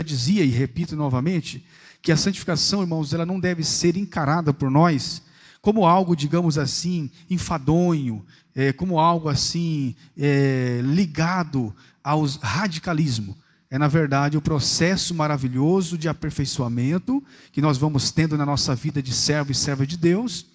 dizia, e repito novamente, que a santificação, irmãos, ela não deve ser encarada por nós como algo, digamos assim, enfadonho, como algo assim, ligado ao radicalismo. É, na verdade, o processo maravilhoso de aperfeiçoamento que nós vamos tendo na nossa vida de servo e serva de Deus,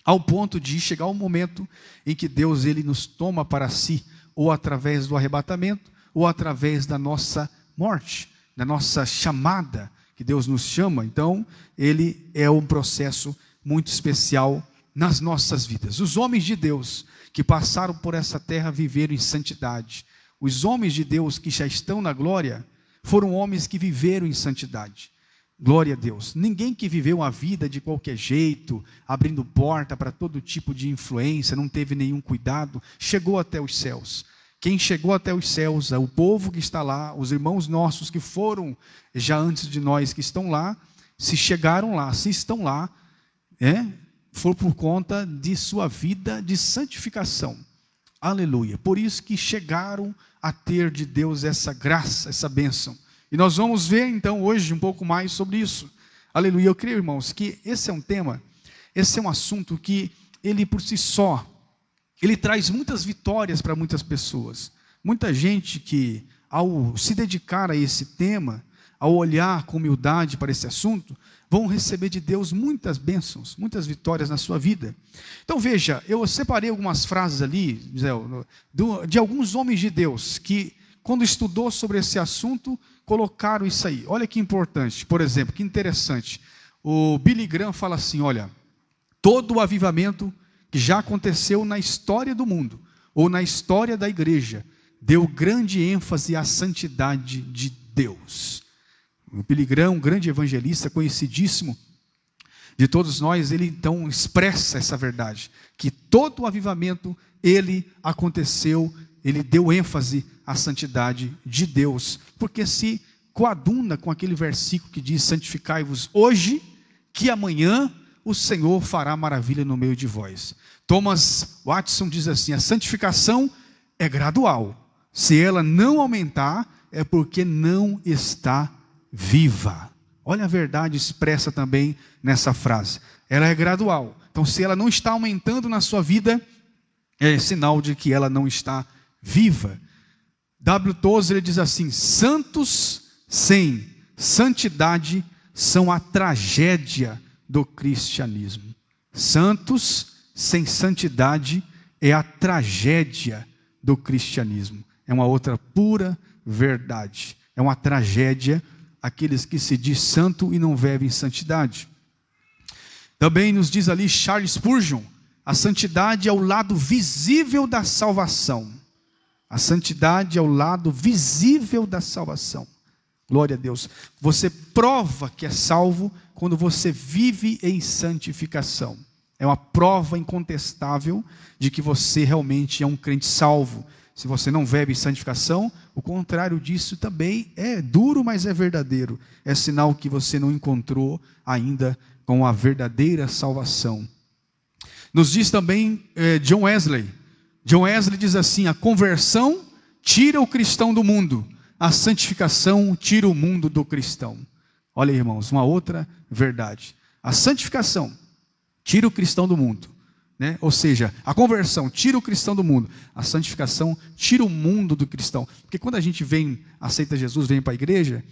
ao ponto de chegar um momento em que Deus ele nos toma para si, ou através do arrebatamento, ou através da nossa morte, da nossa chamada, que Deus nos chama. Então, ele é um processo muito especial nas nossas vidas. Os homens de Deus que passaram por essa terra viveram em santidade. Os homens de Deus que já estão na glória foram homens que viveram em santidade. Glória a Deus. Ninguém que viveu a vida de qualquer jeito, abrindo porta para todo tipo de influência, não teve nenhum cuidado, chegou até os céus. Quem chegou até os céus é o povo que está lá, os irmãos nossos que foram já antes de nós que estão lá, se chegaram lá, se estão lá, foi por conta de sua vida de santificação. Aleluia. Por isso que chegaram a ter de Deus essa graça, essa bênção. E nós vamos ver então hoje um pouco mais sobre isso. Aleluia. Eu creio, irmãos, que esse é um tema, esse é um assunto que ele por si só, ele traz muitas vitórias para muitas pessoas. Muita gente que ao se dedicar a esse tema, ao olhar com humildade para esse assunto, vão receber de Deus muitas bênçãos, muitas vitórias na sua vida. Então veja, eu separei algumas frases ali, de alguns homens de Deus, que quando estudou sobre esse assunto, colocaram isso aí. Olha que importante, por exemplo, que interessante. O Billy Graham fala assim, olha, todo o avivamento que já aconteceu na história do mundo, ou na história da igreja, deu grande ênfase à santidade de Deus. O Billy Graham, um grande evangelista, conhecidíssimo de todos nós, ele então expressa essa verdade, que todo o avivamento, ele aconteceu, ele deu ênfase à santidade de Deus, porque se coaduna com aquele versículo que diz, santificai-vos hoje, que amanhã o Senhor fará maravilha no meio de vós. Thomas Watson diz assim, a santificação é gradual, se ela não aumentar, é porque não está viva. Olha a verdade expressa também nessa frase. Ela é gradual. Então, se ela não está aumentando na sua vida, é sinal de que ela não está viva. W. Tozer diz assim, santos sem santidade são a tragédia do cristianismo. Santos sem santidade é a tragédia do cristianismo. É uma outra pura verdade. É uma tragédia aqueles que se diz santo e não vivem em santidade. Também nos diz ali Charles Spurgeon, a santidade é o lado visível da salvação. A santidade é o lado visível da salvação. Glória a Deus. Você prova que é salvo quando você vive em santificação. É uma prova incontestável de que você realmente é um crente salvo. Se você não vive em santificação, o contrário disso também é duro, mas é verdadeiro. É sinal que você não encontrou ainda com a verdadeira salvação. Nos diz também John Wesley. John Wesley diz assim, a conversão tira o cristão do mundo, a santificação tira o mundo do cristão. Olha aí, irmãos, uma outra verdade. A santificação tira o cristão do mundo. Ou seja, a conversão tira o cristão do mundo, a santificação tira o mundo do cristão. Porque quando a gente aceita Jesus, vem para a igreja,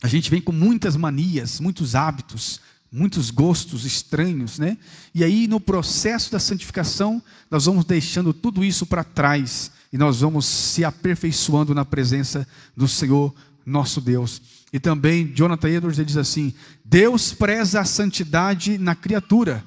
a gente vem com muitas manias, muitos hábitos, muitos gostos estranhos, E aí no processo da santificação, nós vamos deixando tudo isso para trás, e nós vamos se aperfeiçoando na presença do Senhor, nosso Deus. E também, Jonathan Edwards diz assim, Deus preza a santidade na criatura,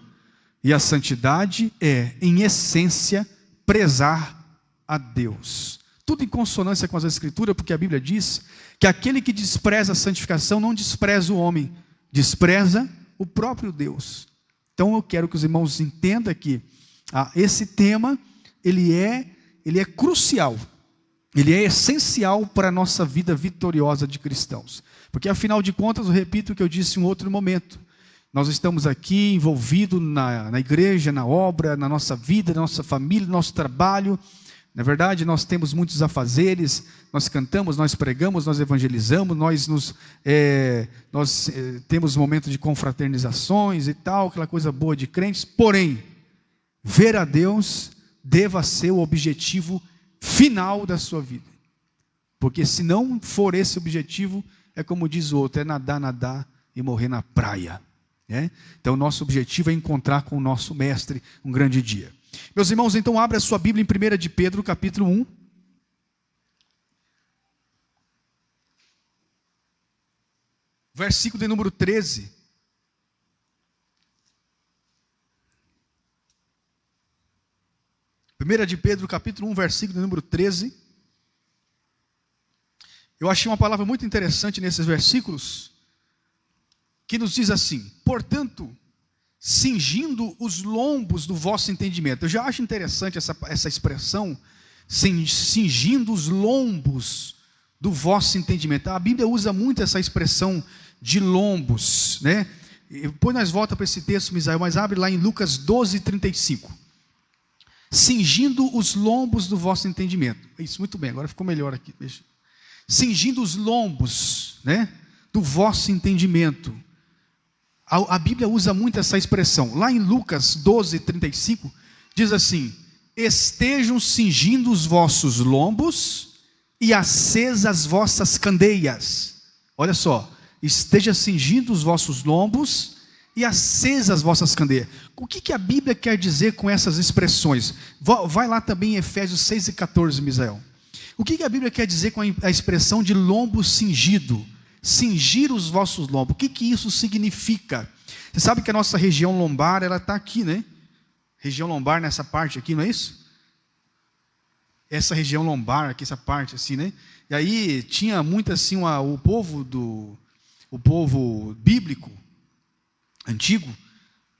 e a santidade é, em essência, prezar a Deus. Tudo em consonância com as Escrituras, porque a Bíblia diz que aquele que despreza a santificação não despreza o homem, despreza o próprio Deus. Então eu quero que os irmãos entendam que esse tema, ele é crucial, ele é essencial para a nossa vida vitoriosa de cristãos. Porque afinal de contas, eu repito o que eu disse em outro momento, nós estamos aqui envolvidos na igreja, na obra, na nossa vida, na nossa família, no nosso trabalho, Na verdade, nós temos muitos afazeres, nós cantamos, nós pregamos, nós evangelizamos, nós temos momentos de confraternizações e tal, aquela coisa boa de crentes. Porém, ver a Deus deva ser o objetivo final da sua vida. Porque se não for esse objetivo, é como diz o outro, é nadar e morrer na praia. Né? Então, o nosso objetivo é encontrar com o nosso Mestre um grande dia. Meus irmãos, então abra a sua Bíblia em 1 de Pedro, capítulo 1. Versículo de número 13. 1 de Pedro, capítulo 1, versículo de número 13. Eu achei uma palavra muito interessante nesses versículos, que nos diz assim: portanto, cingindo os lombos do vosso entendimento. Eu já acho interessante essa expressão, cingindo os lombos do vosso entendimento. A Bíblia usa muito essa expressão de lombos, né? Depois nós voltamos para esse texto, Misael, mas abre lá em Lucas 12, 35. Cingindo os lombos do vosso entendimento. Isso, muito bem, agora ficou melhor aqui. Cingindo os lombos, né, do vosso entendimento. A Bíblia usa muito essa expressão. Lá em Lucas 12, 35, diz assim: estejam cingindo os vossos lombos e acesas as vossas candeias. Olha só, esteja cingindo os vossos lombos e acesas as vossas candeias. O que a Bíblia quer dizer com essas expressões? Vai lá também em Efésios 6 e 14, Misael. O que a Bíblia quer dizer com a expressão de lombo cingido? Cingir os vossos lombos. O que isso significa? Você sabe que a nossa região lombar, ela está aqui, né? Região lombar nessa parte aqui, não é isso? Essa região lombar aqui, essa parte assim, né? E aí tinha muito assim, o povo bíblico, antigo,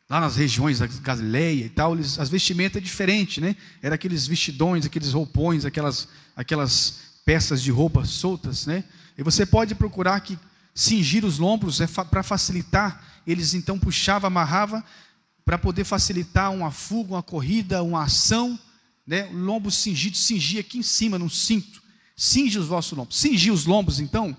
lá nas regiões da Galileia e tal, as vestimentas diferentes, né? Era aqueles vestidões, aqueles roupões, aquelas peças de roupa soltas, né? E você pode procurar que cingir os lombos para facilitar. Eles então puxavam, amarravam, para poder facilitar uma fuga, uma corrida, uma ação, né? O lombo cingido, cingir aqui em cima, no cinto. Cinge os vossos lombos. Cingir os lombos, então,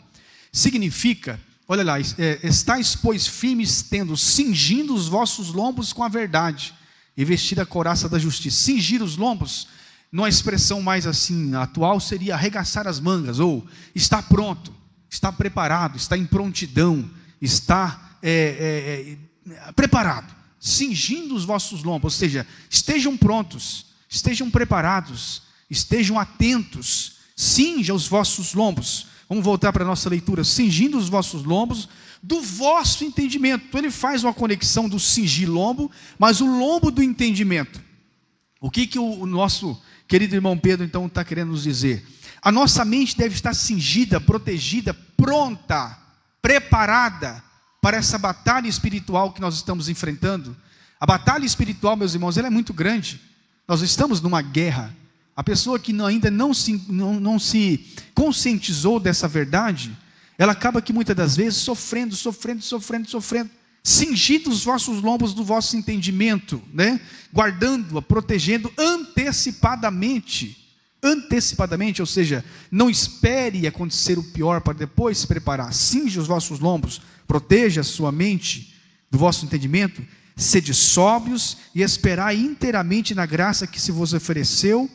significa, olha lá, estáis, pois, firmes, cingindo os vossos lombos com a verdade, e vestir a couraça da justiça. Cingir os lombos, numa expressão mais assim atual, seria arregaçar as mangas, ou estar pronto, estar preparado, estar em prontidão, estar preparado. Cingindo os vossos lombos, ou seja, estejam prontos, estejam preparados, estejam atentos, cinja os vossos lombos. Vamos voltar para a nossa leitura. Cingindo os vossos lombos do vosso entendimento. Então ele faz uma conexão do cingir lombo, mas o lombo do entendimento. O que o nosso querido irmão Pedro então está querendo nos dizer? A nossa mente deve estar cingida, protegida, pronta, preparada para essa batalha espiritual que nós estamos enfrentando. A batalha espiritual, meus irmãos, ela é muito grande. Nós estamos numa guerra. A pessoa que ainda não se conscientizou dessa verdade, ela acaba que muitas das vezes sofrendo. Cingindo os vossos lombos do vosso entendimento, né? Guardando-a, protegendo antecipadamente, ou seja, não espere acontecer o pior para depois se preparar. Cinge os vossos lombos, proteja a sua mente do vosso entendimento, sede sóbrios e esperai inteiramente na graça que se vos ofereceu,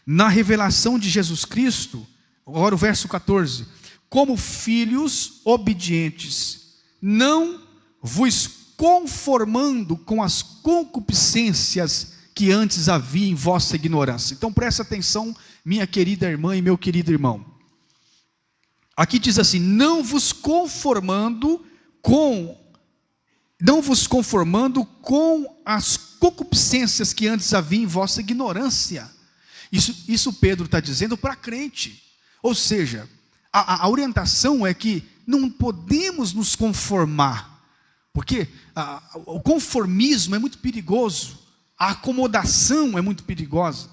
na revelação de Jesus Cristo. Agora o verso 14: como filhos obedientes, não vos conformando com as concupiscências que antes havia em vossa ignorância. Então presta atenção, minha querida irmã e meu querido irmão. Aqui diz assim: não vos conformando com as concupiscências que antes havia em vossa ignorância. Isso Pedro está dizendo para crente. Ou seja, a orientação é que não podemos nos conformar, porque o conformismo é muito perigoso, a acomodação é muito perigosa.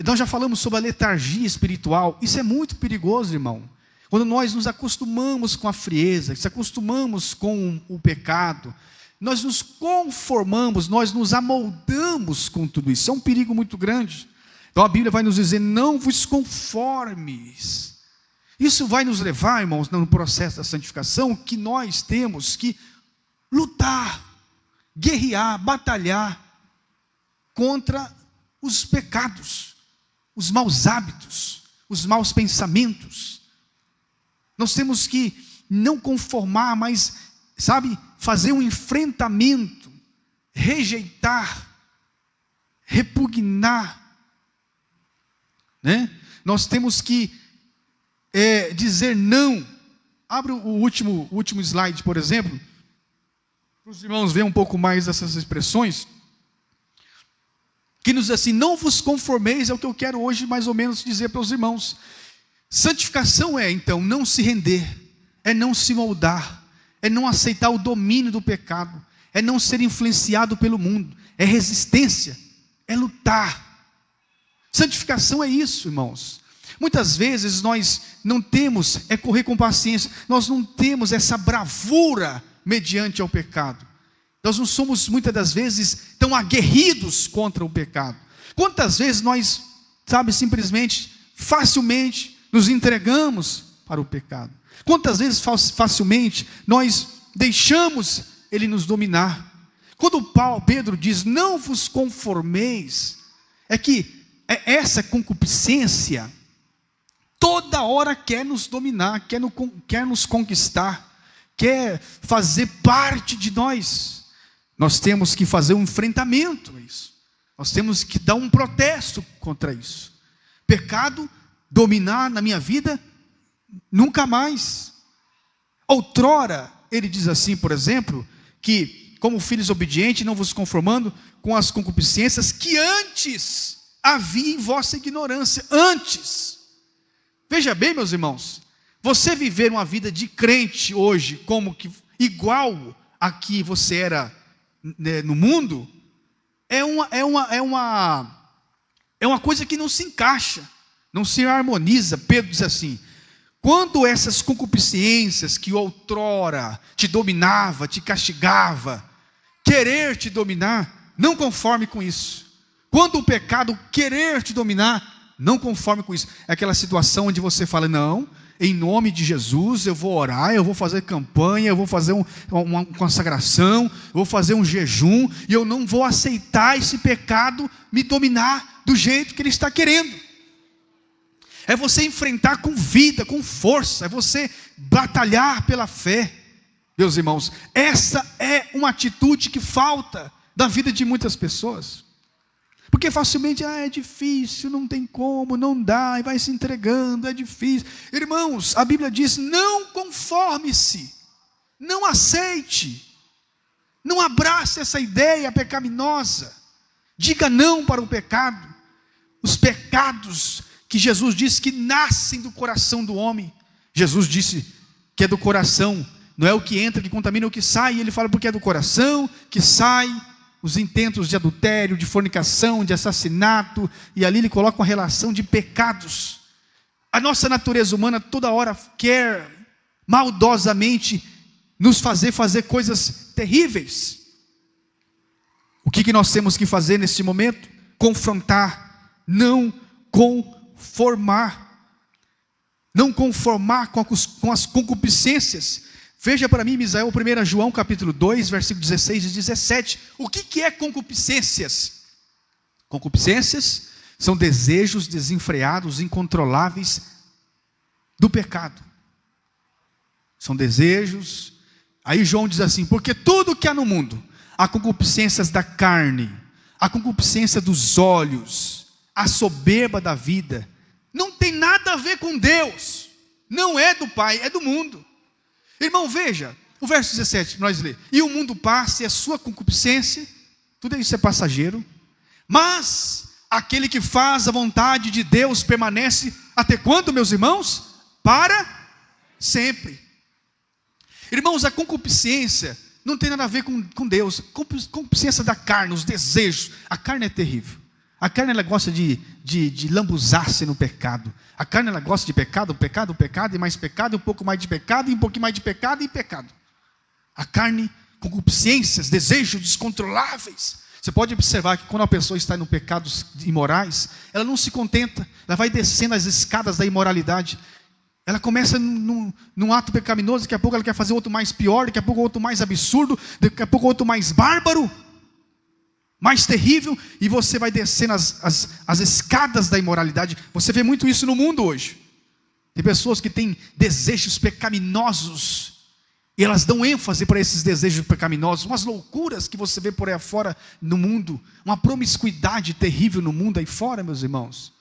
Nós já falamos sobre a letargia espiritual. Isso é muito perigoso, irmão. Quando nós nos acostumamos com a frieza, se acostumamos com o pecado, nós nos conformamos, nós nos amoldamos com tudo isso. É um perigo muito grande. Então a Bíblia vai nos dizer: não vos conformes. Isso vai nos levar, irmãos, no processo da santificação, que nós temos que lutar, guerrear, batalhar contra os pecados, os maus hábitos, os maus pensamentos. Nós temos que não conformar, mas, fazer um enfrentamento, rejeitar, repugnar, né? Nós temos que dizer não. Abre o último slide, por exemplo, para os irmãos verem um pouco mais dessas expressões, que nos diz assim: não vos conformeis. É o que eu quero hoje mais ou menos dizer para os irmãos. Santificação é, então, não se render, é não se moldar, é não aceitar o domínio do pecado, é não ser influenciado pelo mundo, é resistência, é lutar. Santificação é isso, irmãos. Muitas vezes nós não temos, correr com paciência, nós não temos essa bravura mediante ao pecado. Nós não somos, muitas das vezes, tão aguerridos contra o pecado. Quantas vezes nós, simplesmente, facilmente, nos entregamos para o pecado? Quantas vezes facilmente nós deixamos ele nos dominar? Quando Pedro diz: não vos conformeis, é que essa concupiscência toda hora quer nos dominar, quer nos conquistar, quer fazer parte de nós. Nós temos que fazer um enfrentamento a isso. Nós temos que dar um protesto contra isso. Pecado dominar na minha vida, nunca mais. Outrora, ele diz assim, por exemplo, que como filhos obedientes, não vos conformando com as concupiscências que antes havia em vossa ignorância. Antes. Veja bem, meus irmãos, você viver uma vida de crente hoje, como que igual a que você era, né, no mundo, é uma coisa que não se encaixa, não se harmoniza. Pedro diz assim: quando essas concupiscências que outrora te dominava, te castigava, querer te dominar, não conforme com isso. Quando o pecado querer te dominar, não conforme com isso. É aquela situação onde você fala: não, em nome de Jesus eu vou orar, eu vou fazer campanha, eu vou fazer uma consagração, eu vou fazer um jejum, e eu não vou aceitar esse pecado me dominar do jeito que ele está querendo. É você enfrentar com vida, com força, é você batalhar pela fé. Meus irmãos, essa é uma atitude que falta da vida de muitas pessoas. Porque facilmente, é difícil, não tem como, não dá, e vai se entregando, é difícil. Irmãos, a Bíblia diz: não conforme-se, não aceite, não abrace essa ideia pecaminosa, diga não para o pecado. Os pecados que Jesus disse que nascem do coração do homem. Jesus disse que é do coração, não é o que entra que contamina, é o que sai. E ele fala porque é do coração que sai os intentos de adultério, de fornicação, de assassinato, e ali ele coloca uma relação de pecados. A nossa natureza humana toda hora quer maldosamente nos fazer coisas terríveis. O que nós temos que fazer neste momento? Confrontar, não conformar. Não conformar com as concupiscências. Veja para mim, Misael, 1 João capítulo 2, versículo 16 e 17. O que é concupiscências? Concupiscências são desejos desenfreados, incontroláveis do pecado. São desejos. Aí João diz assim: porque tudo que há no mundo, há concupiscências da carne, a concupiscência dos olhos, a soberba da vida, não tem nada a ver com Deus, não é do Pai, é do mundo. Irmão, veja, o verso 17, nós lemos: e o mundo passa e a sua concupiscência, tudo isso é passageiro, mas aquele que faz a vontade de Deus permanece até quando, meus irmãos? Para sempre. Irmãos, a concupiscência não tem nada a ver com Deus. Concupiscência da carne, os desejos. A carne é terrível. A carne, ela gosta de lambuzar-se no pecado. A carne, ela gosta de pecado, e mais pecado, e um pouco mais de pecado, e um pouquinho mais de pecado, e pecado. A carne concupiscências, desejos descontroláveis. Você pode observar que quando a pessoa está em pecados imorais, ela não se contenta, ela vai descendo as escadas da imoralidade. Ela começa num ato pecaminoso, daqui a pouco ela quer fazer outro mais pior, daqui a pouco outro mais absurdo, daqui a pouco outro mais bárbaro, mais terrível, e você vai descendo as escadas da imoralidade. Você vê muito isso no mundo hoje. Tem pessoas que têm desejos pecaminosos, e elas dão ênfase para esses desejos pecaminosos, umas loucuras que você vê por aí fora no mundo, uma promiscuidade terrível no mundo aí fora, meus irmãos.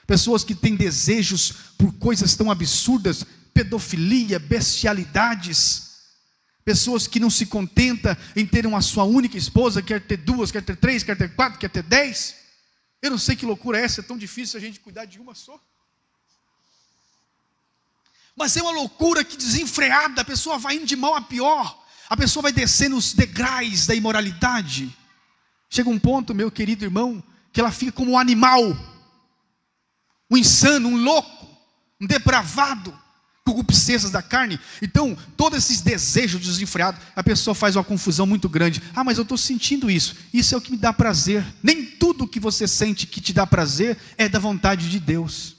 Pessoas que têm desejos por coisas tão absurdas, pedofilia, bestialidades. Pessoas que não se contentam em ter uma sua única esposa, quer ter 2, quer ter 3, quer ter 4, quer ter 10. Eu não sei que loucura é essa, é tão difícil a gente cuidar de uma só. Mas é uma loucura que desenfreada, a pessoa vai indo de mal a pior, a pessoa vai descendo os degraus da imoralidade. Chega um ponto, meu querido irmão, que ela fica como um animal, um insano, um louco, um depravado, concupiscências da carne. Então, todos esses desejos desenfreados, a pessoa faz uma confusão muito grande. Ah, mas eu estou sentindo isso é o que me dá prazer. Nem tudo que você sente que te dá prazer é da vontade de Deus.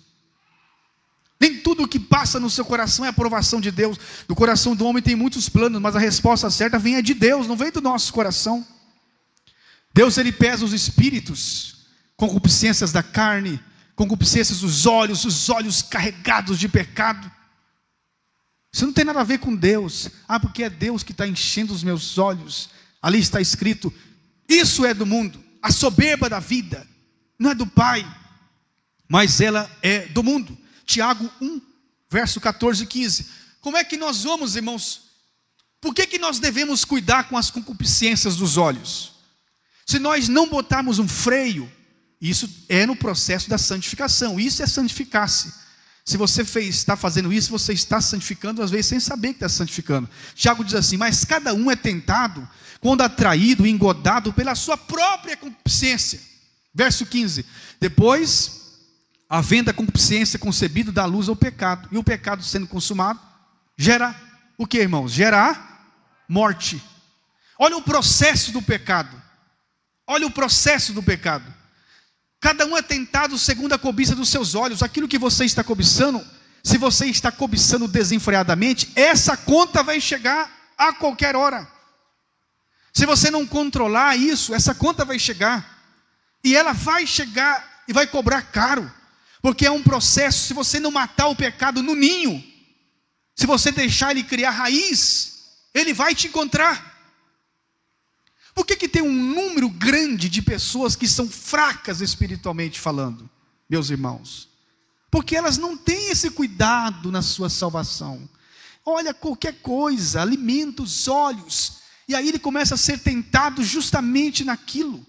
Nem tudo que passa no seu coração é aprovação de Deus. No coração do homem tem muitos planos, mas a resposta certa vem de Deus, não vem do nosso coração. Deus, ele pesa os espíritos, concupiscências da carne, concupiscências dos olhos, os olhos carregados de pecado. Isso não tem nada a ver com Deus. Ah, porque é Deus que está enchendo os meus olhos. Ali está escrito, isso é do mundo, a soberba da vida, não é do Pai, mas ela é do mundo. Tiago 1, verso 14 e 15. Como é que nós vamos, irmãos? Por que nós devemos cuidar com as concupiscências dos olhos? Se nós não botarmos um freio, isso é no processo da santificação. Isso é santificar-se. Se você está fazendo isso, você está santificando, às vezes sem saber que está santificando. Tiago diz assim, mas cada um é tentado quando atraído e engodado pela sua própria concupiscência. Verso 15. Depois, havendo a concupiscência concebida, dá luz ao pecado. E o pecado sendo consumado, gera o que, irmãos? Gera morte. Olha o processo do pecado. Olha o processo do pecado. Cada um é tentado segundo a cobiça dos seus olhos. Aquilo que você está cobiçando, se você está cobiçando desenfreadamente, essa conta vai chegar a qualquer hora. Se você não controlar isso, essa conta vai chegar. E ela vai chegar e vai cobrar caro. Porque é um processo, se você não matar o pecado no ninho, se você deixar ele criar raiz, ele vai te encontrar. Por que tem um número grande de pessoas que são fracas espiritualmente falando, meus irmãos? Porque elas não têm esse cuidado na sua salvação. Olha, qualquer coisa, alimenta os olhos, e aí ele começa a ser tentado justamente naquilo.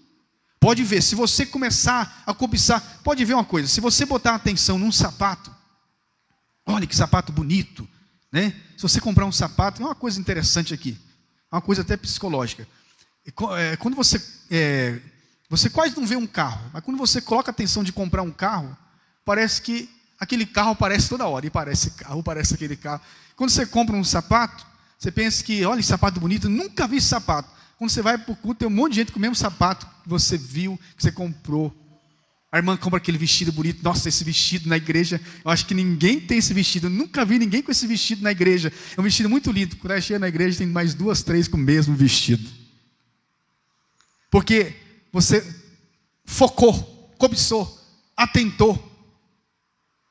Pode ver, se você começar a cobiçar, pode ver uma coisa, se você botar atenção num sapato, olha que sapato bonito, né? Se você comprar um sapato, é uma coisa interessante aqui, uma coisa até psicológica. Quando você quase não vê um carro, mas quando você coloca atenção de comprar um carro, parece que aquele carro aparece toda hora, e parece carro, parece aquele carro. Quando você compra um sapato, você pensa que, olha que sapato bonito, nunca vi esse sapato. Quando você vai para o culto, tem um monte de gente com o mesmo sapato que você viu, que você comprou. A irmã compra aquele vestido bonito. Nossa, esse vestido na igreja, eu acho que ninguém tem esse vestido. Eu nunca vi ninguém com esse vestido na igreja. É um vestido muito lindo. Quando ela chega na igreja, tem mais 2, 3 com o mesmo vestido. Porque você focou, cobiçou, atentou.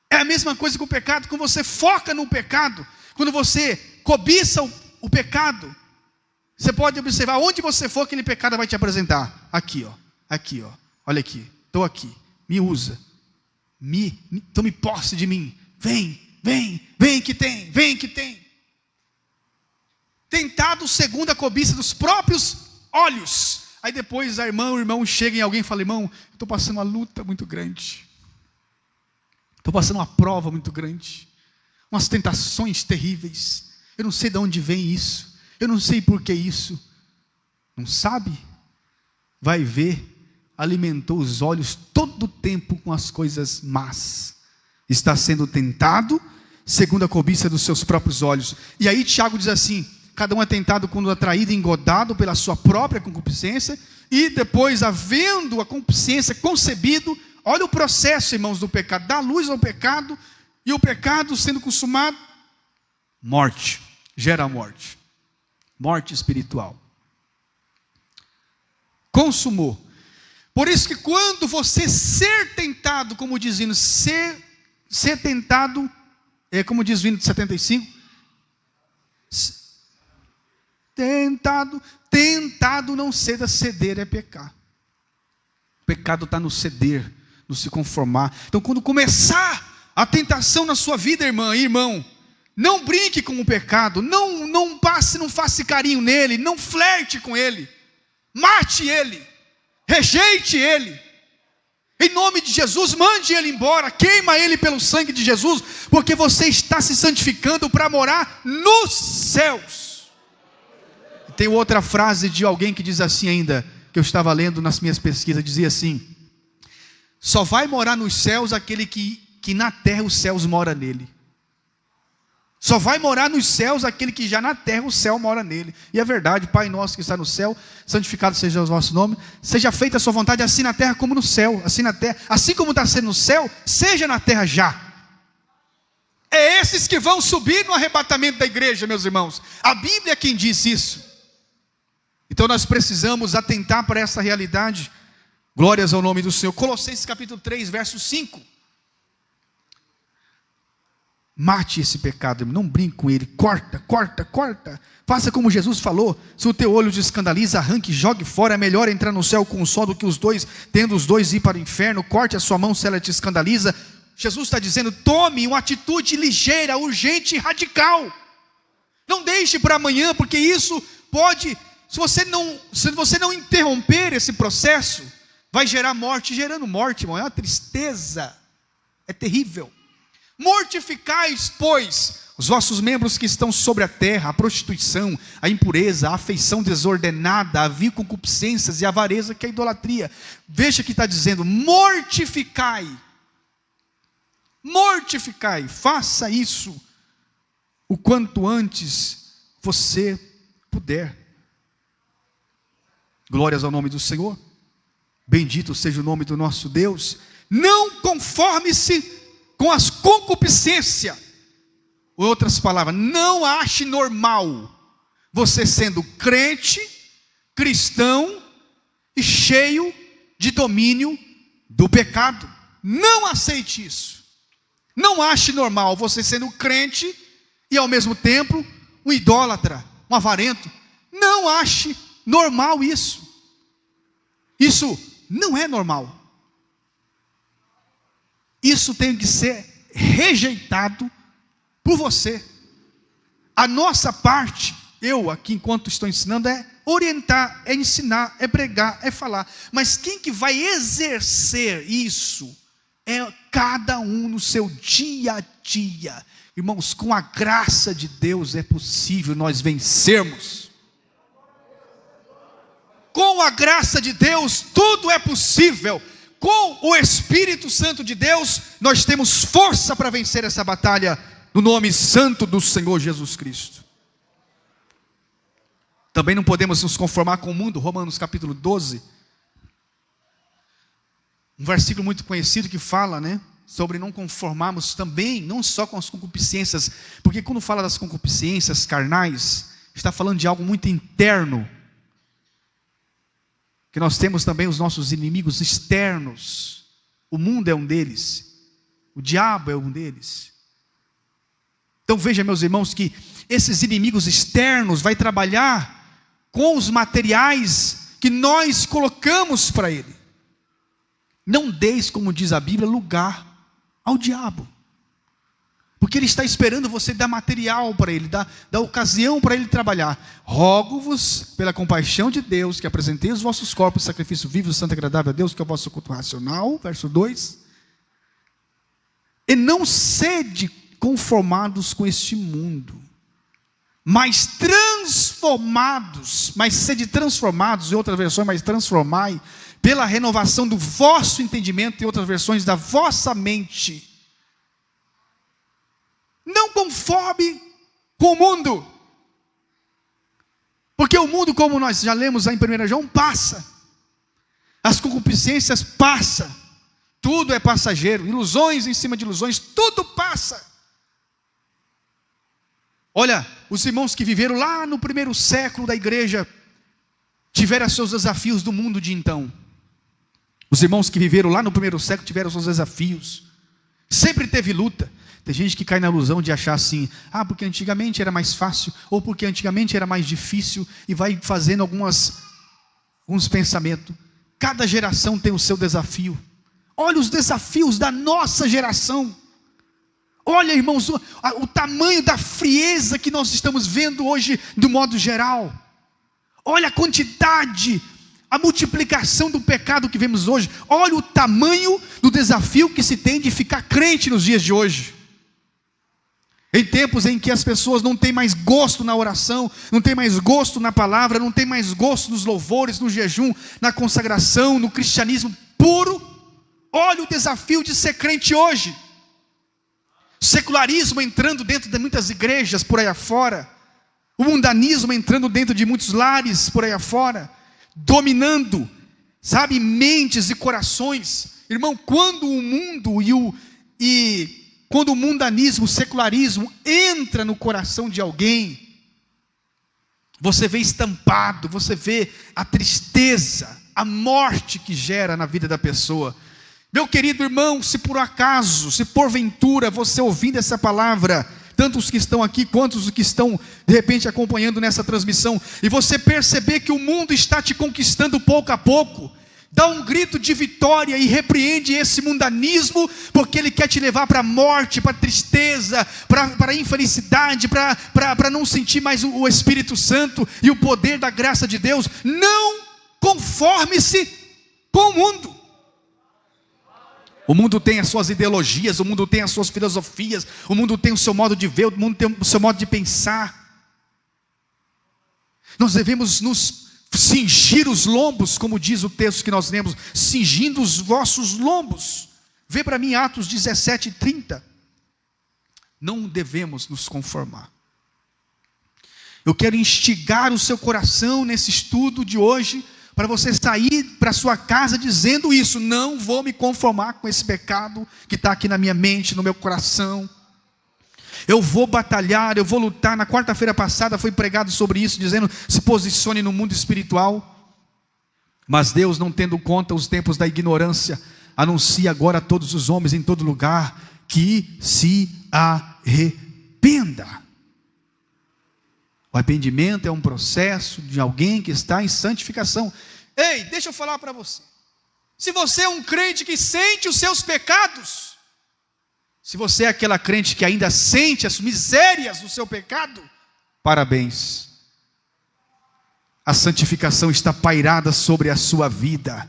É a mesma coisa com o pecado. Quando você foca no pecado, quando você cobiça o pecado, você pode observar, onde você for, aquele pecado vai te apresentar. Aqui, ó. Olha aqui. Estou aqui. Me usa. Tome posse de mim. Vem que tem. Tentado segundo a cobiça dos próprios olhos. Aí depois o irmão chega em alguém e fala, irmão, estou passando uma luta muito grande. Estou passando uma prova muito grande. Umas tentações terríveis. Eu não sei de onde vem isso. Eu não sei por que isso. Não sabe? Vai ver. Alimentou os olhos todo o tempo com as coisas más. Está sendo tentado segundo a cobiça dos seus próprios olhos. E aí Tiago diz assim, cada um é tentado quando atraído e engodado pela sua própria concupiscência, e depois, havendo a concupiscência concebido, olha o processo, irmãos, do pecado, dá luz ao pecado, e o pecado sendo consumado, morte, gera morte, morte espiritual. Consumou. Por isso que quando você ser tentado, como diz o hino, ser tentado, como diz o hino de 75, tentado não ceder é pecar. O pecado está no ceder, no se conformar. Então quando começar a tentação na sua vida, irmã e irmão, não brinque com o pecado, não faça carinho nele, não flerte com ele, mate ele, rejeite ele, em nome de Jesus, mande ele embora, queima ele pelo sangue de Jesus, porque você está se santificando para morar nos céus. Tem outra frase de alguém que diz assim ainda, que eu estava lendo nas minhas pesquisas, dizia assim: só vai morar nos céus aquele que na terra os céus mora nele. Só vai morar nos céus aquele que já na terra o céu mora nele. E é verdade. Pai nosso que está no céu, santificado seja o vosso nome, seja feita a sua vontade, assim na terra como no céu. Assim na terra, assim como está sendo no céu, seja na terra já. É esses que vão subir no arrebatamento da igreja, meus irmãos. A Bíblia é quem diz isso. Então nós precisamos atentar para essa realidade. Glórias ao nome do Senhor. Colossenses capítulo 3, verso 5. Mate esse pecado, irmão. Não brinque com ele. Corta. Faça como Jesus falou: se o teu olho te escandaliza, arranque e jogue fora. É melhor entrar no céu com um só do que os dois, tendo os dois ir para o inferno. Corte a sua mão se ela te escandaliza. Jesus está dizendo: tome uma atitude ligeira, urgente e radical. Não deixe para amanhã, porque isso pode, se você não interromper esse processo, vai gerar morte. Gerando morte, irmão, é uma tristeza, é terrível. Mortificais, pois, os vossos membros que estão sobre a terra: a prostituição, a impureza, a afeição desordenada, a vil concupiscências e a avareza, que é a idolatria. Veja que está dizendo: mortificai, faça isso o quanto antes você puder. Glórias ao nome do Senhor. Bendito seja o nome do nosso Deus. Não conforme-se com as concupiscências. Em outras palavras, não ache normal você sendo crente, cristão e cheio de domínio do pecado. Não aceite isso. Não ache normal você sendo crente e ao mesmo tempo um idólatra, um avarento. Não ache normal isso. Isso não é normal. Isso tem que ser rejeitado por você. A nossa parte, eu aqui enquanto estou ensinando, é orientar, é ensinar, é pregar, é falar. Mas quem que vai exercer isso é cada um no seu dia a dia. Irmãos, com a graça de Deus é possível nós vencermos. Com a graça de Deus tudo é possível. Com o Espírito Santo de Deus, nós temos força para vencer essa batalha, no nome santo do Senhor Jesus Cristo. Também não podemos nos conformar com o mundo. Romanos capítulo 12, um versículo muito conhecido que fala, sobre não conformarmos também, não só com as concupiscências, porque quando fala das concupiscências carnais, está falando de algo muito interno. Que nós temos também os nossos inimigos externos. O mundo é um deles. O diabo é um deles. Então veja, meus irmãos, que esses inimigos externos vai trabalhar com os materiais que nós colocamos para ele. Não deis, como diz a Bíblia, lugar ao diabo. Porque ele está esperando você dar material para ele, dar ocasião para ele trabalhar. Rogo-vos, pela compaixão de Deus, que apresentei os vossos corpos, sacrifício vivo, santo e agradável a Deus, que é o vosso culto racional, verso 2. E não sede conformados com este mundo, mas sede transformados, em outras versões, mas transformai, pela renovação do vosso entendimento, em outras versões, da vossa mente. Não conforme com o mundo. o mundo, como nós já lemos lá em 1 João, passa. As concupiscências passam. Tudo é passageiro. Ilusões em cima de ilusões, tudo passa. Olha, os irmãos que viveram lá no primeiro século da igreja, tiveram seus desafios do mundo de então. Os irmãos que viveram lá no primeiro século tiveram seus desafios. Sempre teve luta. Tem gente que cai na ilusão de achar assim, porque antigamente era mais fácil, ou porque antigamente era mais difícil, e vai fazendo alguns pensamentos. Cada geração tem o seu desafio. Olha os desafios da nossa geração. Olha, irmãos, o tamanho da frieza que nós estamos vendo hoje, do modo geral. Olha a quantidade, a multiplicação do pecado que vemos hoje. Olha o tamanho do desafio que se tem de ficar crente nos dias de hoje. Em tempos em que as pessoas não têm mais gosto na oração, não têm mais gosto na palavra, não têm mais gosto nos louvores, no jejum, na consagração, no cristianismo puro. Olha o desafio de ser crente hoje. Secularismo entrando dentro de muitas igrejas por aí afora. O mundanismo entrando dentro de muitos lares por aí afora. Dominando, mentes e corações. Irmão, quando o mundo quando o mundanismo, o secularismo entra no coração de alguém, você vê estampado, você vê a tristeza, a morte que gera na vida da pessoa. Meu querido irmão, se por acaso, se porventura você ouvindo essa palavra, tanto os que estão aqui quanto os que estão de repente acompanhando nessa transmissão, e você perceber que o mundo está te conquistando pouco a pouco, dá um grito de vitória e repreende esse mundanismo, porque ele quer te levar para a morte, para a tristeza, para a infelicidade, para não sentir mais o Espírito Santo e o poder da graça de Deus. Não conforme-se com o mundo. O mundo tem as suas ideologias, o mundo tem as suas filosofias, o mundo tem o seu modo de ver, o mundo tem o seu modo de pensar. Nós devemos nos cingir os lombos, como diz o texto que nós lemos, cingindo os vossos lombos. Vê para mim Atos 17:30. Não devemos nos conformar. Eu quero instigar o seu coração nesse estudo de hoje, para você sair para sua casa dizendo isso: não vou me conformar com esse pecado que está aqui na minha mente, no meu coração. Eu vou batalhar, eu vou lutar. Na quarta-feira passada foi pregado sobre isso, dizendo: se posicione no mundo espiritual. Mas Deus, não tendo conta os tempos da ignorância, anuncia agora a todos os homens em todo lugar que se arrependa. O arrependimento é um processo de alguém que está em santificação. Ei, deixa eu falar para você. Se você é um crente que sente os seus pecados, se você é aquela crente que ainda sente as misérias do seu pecado, parabéns. A santificação está pairada sobre a sua vida.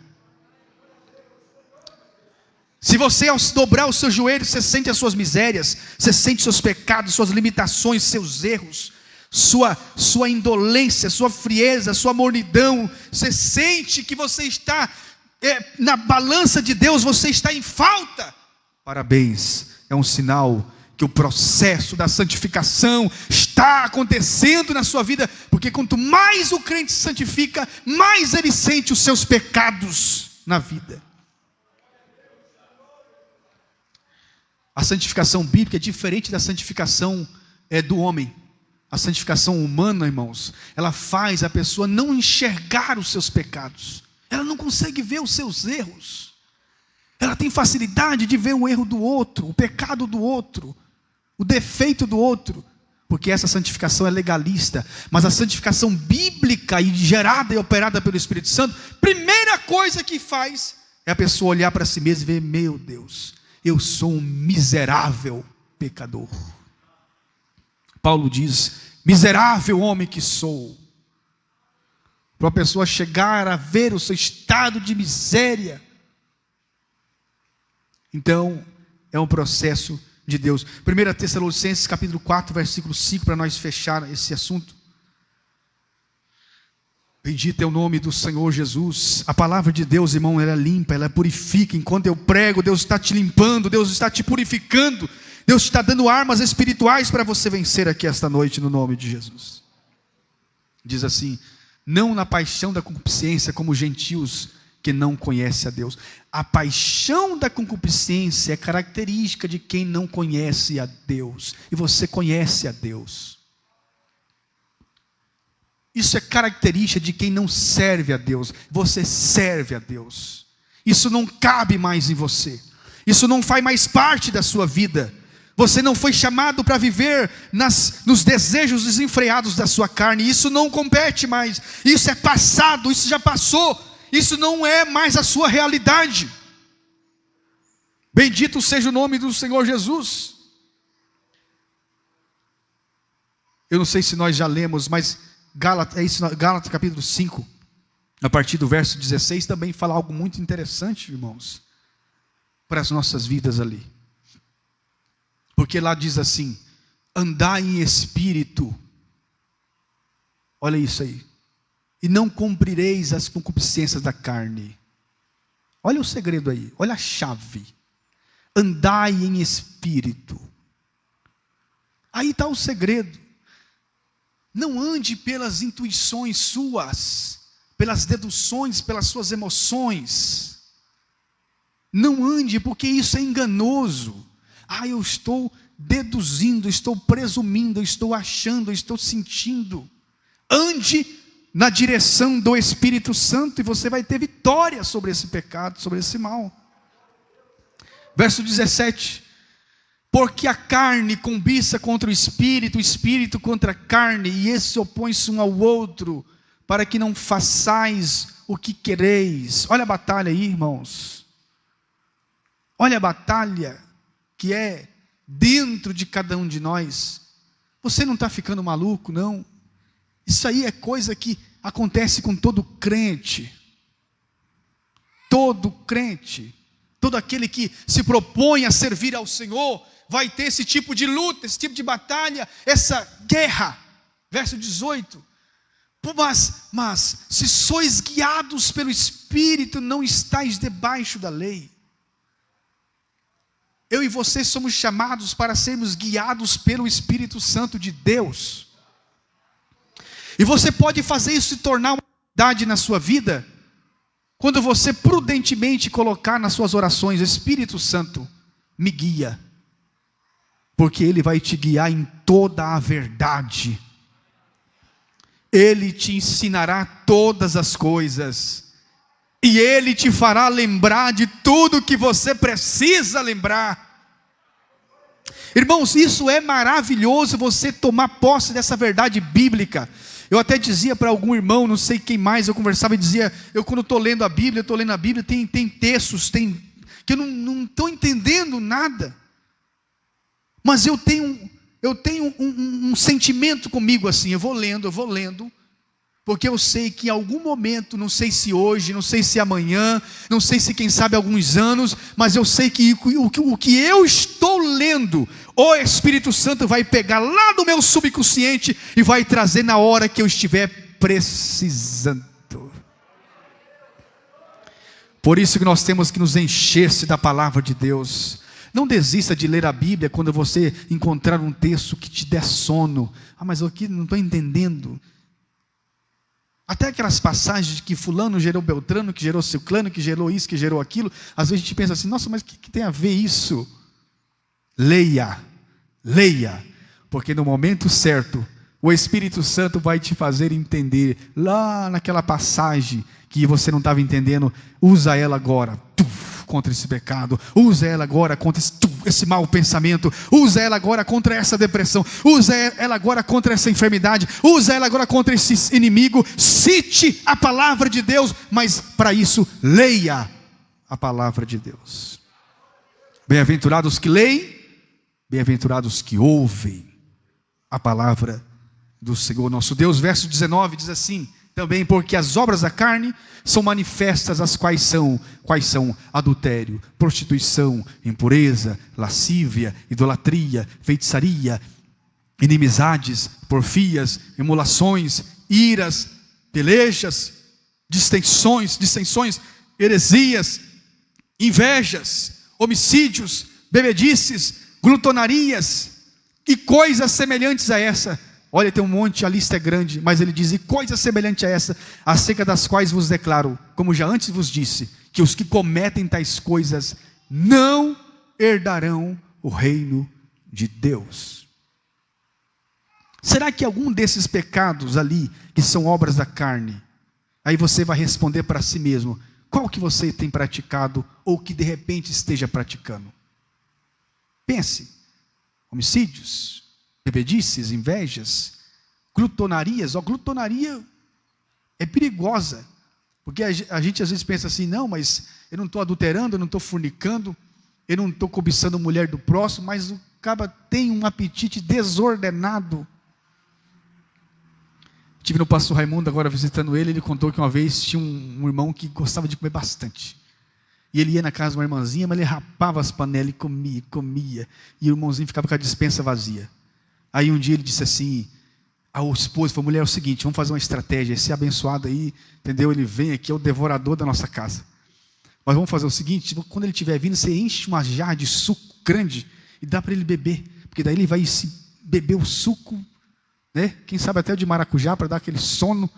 Se você, ao dobrar os seus joelhos, você sente as suas misérias, você sente seus pecados, suas limitações, seus erros, sua indolência, sua frieza, sua mornidão, você sente que você está na balança de Deus, você está em falta, parabéns, é um sinal que o processo da santificação está acontecendo na sua vida, porque quanto mais o crente se santifica, mais ele sente os seus pecados na vida. A santificação bíblica é diferente da santificação do homem. A santificação humana, irmãos, ela faz a pessoa não enxergar os seus pecados. Ela não consegue ver os seus erros. Ela tem facilidade de ver o erro do outro, o pecado do outro, o defeito do outro, porque essa santificação é legalista. Mas a santificação bíblica e gerada e operada pelo Espírito Santo, primeira coisa que faz é a pessoa olhar para si mesma e ver: meu Deus, eu sou um miserável pecador. Paulo diz: miserável homem que sou. Para a pessoa chegar a ver o seu estado de miséria, então é um processo de Deus. 1 Tessalonicenses capítulo 4, versículo 5, para nós fechar esse assunto. Bendito é o nome do Senhor Jesus. A palavra de Deus, irmão, ela é limpa, ela purifica. Enquanto eu prego, Deus está te limpando, Deus está te purificando, Deus está dando armas espirituais para você vencer aqui esta noite, no nome de Jesus. Diz assim: não na paixão da concupiscência como gentios que não conhecem a Deus. A paixão da concupiscência é característica de quem não conhece a Deus. E você conhece a Deus. Isso é característica de quem não serve a Deus. Você serve a Deus. Isso não cabe mais em você. Isso não faz mais parte da sua vida. Você não foi chamado para viver nos desejos desenfreados da sua carne. Isso não compete mais. Isso é passado, isso já passou. Isso não é mais a sua realidade. Bendito seja o nome do Senhor Jesus. Eu não sei se nós já lemos, mas Gálatas capítulo 5, a partir do verso 16, também fala algo muito interessante, irmãos, para as nossas vidas ali. Porque lá diz assim: andai em espírito. Olha isso aí. E não cumprireis as concupiscências da carne. Olha o segredo aí, olha a chave. Andai em espírito. Aí está o segredo. Não ande pelas intuições suas, pelas deduções, pelas suas emoções. Não ande, porque isso é enganoso. Eu estou deduzindo, estou presumindo, estou achando, estou sentindo. Ande na direção do Espírito Santo e você vai ter vitória sobre esse pecado, sobre esse mal. Verso 17. Porque a carne cobiça contra o espírito contra a carne, e esses opõem-se um ao outro, para que não façais o que quereis. Olha a batalha aí, irmãos. Olha a batalha que é dentro de cada um de nós. Você não está ficando maluco, não. Isso aí é coisa que acontece com todo crente. Todo crente. Todo aquele que se propõe a servir ao Senhor vai ter esse tipo de luta, esse tipo de batalha, essa guerra. Verso 18. Mas se sois guiados pelo Espírito, não estáis debaixo da lei. Eu e você somos chamados para sermos guiados pelo Espírito Santo de Deus. E você pode fazer isso se tornar uma verdade na sua vida, quando você prudentemente colocar nas suas orações: Espírito Santo, me guia. Porque Ele vai te guiar em toda a verdade. Ele te ensinará todas as coisas. E Ele te fará lembrar de tudo que você precisa lembrar. Irmãos, isso é maravilhoso, você tomar posse dessa verdade bíblica. Eu até dizia para algum irmão, não sei quem mais, eu conversava e dizia: eu quando estou lendo a Bíblia, tem textos, que eu não estou entendendo nada. Mas eu tenho um sentimento comigo assim, eu vou lendo, porque eu sei que em algum momento, não sei se hoje, não sei se amanhã, não sei se quem sabe alguns anos, mas eu sei que o que eu estou lendo, o Espírito Santo vai pegar lá do meu subconsciente e vai trazer na hora que eu estiver precisando. Por isso que nós temos que nos encher-se da palavra de Deus. Não desista de ler a Bíblia quando você encontrar um texto que te der sono. Mas eu aqui não estou entendendo. Até aquelas passagens de que fulano gerou Beltrano, que gerou Ciclano, que gerou isso, que gerou aquilo. Às vezes a gente pensa assim: nossa, mas o que tem a ver isso? Leia, porque no momento certo, o Espírito Santo vai te fazer entender. Lá naquela passagem que você não estava entendendo, usa ela agora. Contra esse pecado, usa ela agora contra esse mau pensamento, usa ela agora contra essa depressão, usa ela agora contra essa enfermidade, usa ela agora contra esse inimigo. Cite a palavra de Deus, mas para isso leia a palavra de Deus. Bem-aventurados que leem, bem-aventurados que ouvem a palavra do Senhor nosso Deus. Verso 19 diz assim: também porque as obras da carne são manifestas, as quais são adultério, prostituição, impureza, lascívia, idolatria, feitiçaria, inimizades, porfias, emulações, iras, pelejas, dissensões, heresias, invejas, homicídios, bebedices, glutonarias e coisas semelhantes a essa. Olha, tem um monte, a lista é grande, mas ele diz: e coisa semelhante a essa, acerca das quais vos declaro, como já antes vos disse, que os que cometem tais coisas não herdarão o reino de Deus. Será que algum desses pecados ali, que são obras da carne, aí você vai responder para si mesmo, qual que você tem praticado, ou que de repente esteja praticando? Pense: homicídios, bebedices, invejas, glutonarias. Glutonaria é perigosa, porque a gente às vezes pensa assim: não, mas eu não estou adulterando, eu não estou fornicando, eu não estou cobiçando a mulher do próximo, mas o cara tem um apetite desordenado. Estive no pastor Raimundo agora visitando ele contou que uma vez tinha um irmão que gostava de comer bastante. E ele ia na casa de uma irmãzinha, mas ele rapava as panelas e comia. E o irmãozinho ficava com a despensa vazia. Aí um dia ele disse assim, ao esposo, falou: mulher, é o seguinte, vamos fazer uma estratégia, esse abençoado aí, entendeu? Ele vem aqui, é o devorador da nossa casa. Mas vamos fazer o seguinte, quando ele estiver vindo, você enche uma jarra de suco grande e dá para ele beber. Porque daí ele vai se beber o suco, né? Quem sabe até o de maracujá, para dar aquele sono.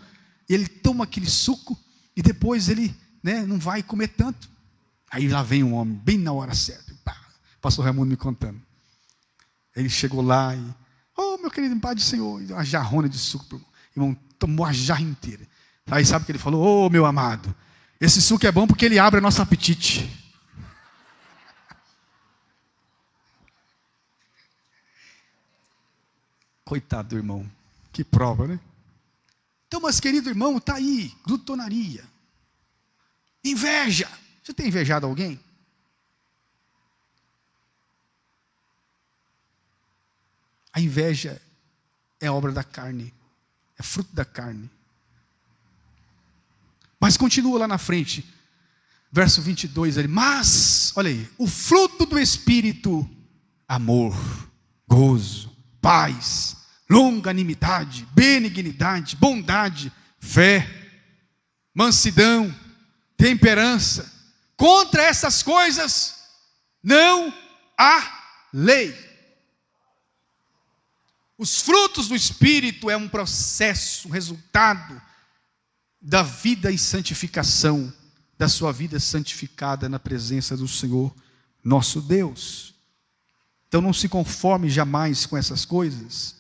E ele toma aquele suco e depois ele, né, não vai comer tanto. Aí lá vem um homem, bem na hora certa. Pá, pastor Raimundo me contando. Ele chegou lá e: oh, meu querido, em paz do Senhor, uma jarrona de suco. O irmão tomou a jarra inteira. Aí sabe o que ele falou? Oh, meu amado, esse suco é bom porque ele abre nosso apetite. Coitado do irmão, que prova, né? Então, mas querido irmão, está aí, glutonaria, inveja. Você tem invejado alguém? A inveja é obra da carne, é fruto da carne. Mas continua lá na frente, verso 22, ele: mas, olha aí, o fruto do Espírito: amor, gozo, paz, longanimidade, benignidade, bondade, fé, mansidão, temperança. Contra essas coisas não há lei. Os frutos do Espírito é um processo, um resultado da vida e santificação, da sua vida santificada na presença do Senhor nosso Deus. Então não se conforme jamais com essas coisas.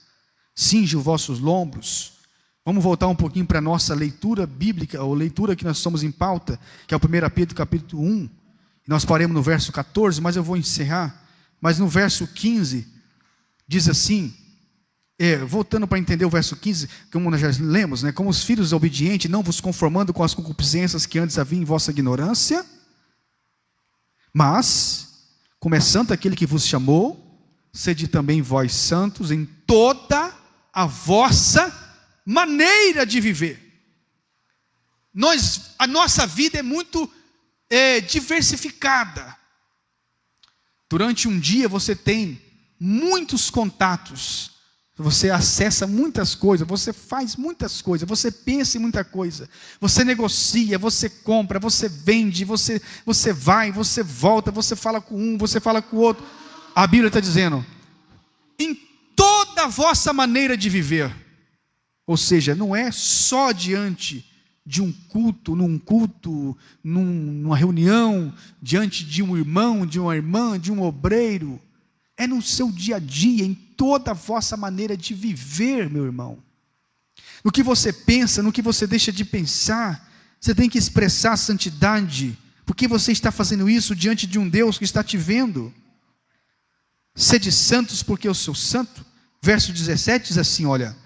Cinge os vossos lombos. Vamos voltar um pouquinho para a nossa leitura bíblica, ou leitura que nós estamos em pauta, que é o 1 Pedro capítulo 1. Nós paremos no verso 14, mas eu vou encerrar. Mas no verso 15, diz assim, voltando para entender o verso 15, como nós já lemos, né? Como os filhos obedientes, não vos conformando com as concupiscências que antes havia em vossa ignorância, mas, como é santo aquele que vos chamou, sede também vós santos em toda a vossa maneira de viver. A nossa vida é muito diversificada. Durante um dia você tem muitos contatos, você acessa muitas coisas, você faz muitas coisas, você pensa em muita coisa, você negocia, você compra, você vende, você vai, você volta, você fala com um, você fala com o outro. A Bíblia está dizendo: em toda a vossa maneira de viver. Ou seja, não é só diante de um culto, numa reunião, diante de um irmão, de uma irmã, de um obreiro. É no seu dia a dia, em toda a vossa maneira de viver, meu irmão. No que você pensa, no que você deixa de pensar, você tem que expressar a santidade, porque você está fazendo isso diante de um Deus que está te vendo. Sede santos porque eu sou santo. Verso 17 diz assim, olha: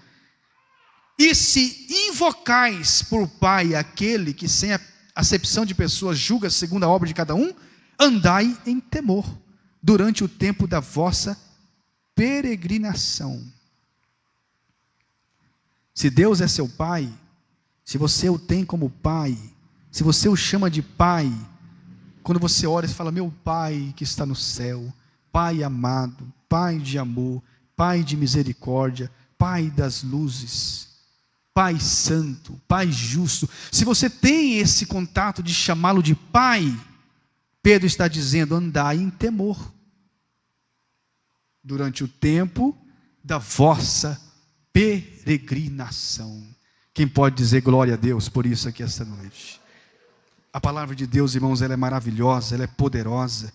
e se invocais por Pai aquele que sem acepção de pessoas julga segundo a obra de cada um, andai em temor durante o tempo da vossa peregrinação. Se Deus é seu Pai, se você o tem como Pai, se você o chama de Pai, quando você ora, você fala: meu Pai que está no céu, Pai amado, Pai de amor, Pai de misericórdia, Pai das luzes, Pai santo, Pai justo. Se você tem esse contato de chamá-lo de Pai, Pedro está dizendo: andai em temor durante o tempo da vossa peregrinação. Quem pode dizer glória a Deus por isso aqui esta noite? A palavra de Deus, irmãos, ela é maravilhosa, ela é poderosa.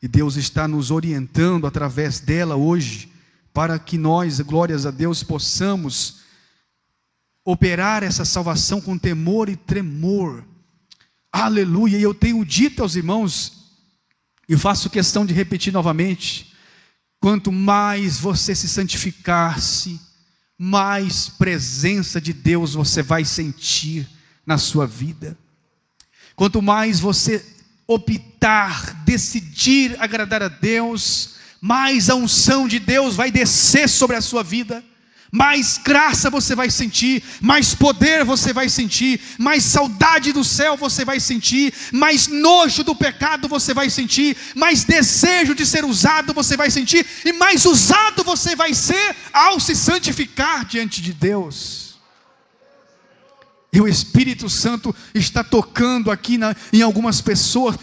E Deus está nos orientando através dela hoje, para que nós, glórias a Deus, possamos operar essa salvação com temor e tremor. Aleluia! E eu tenho dito aos irmãos, e faço questão de repetir novamente, quanto mais você se santificar-se, mais presença de Deus você vai sentir na sua vida. Quanto mais você optar, decidir agradar a Deus, mais a unção de Deus vai descer sobre a sua vida, mais graça você vai sentir, mais poder você vai sentir, mais saudade do céu você vai sentir, mais nojo do pecado você vai sentir, mais desejo de ser usado você vai sentir, e mais usado você vai ser ao se santificar diante de Deus. E o Espírito Santo está tocando aqui em algumas pessoas,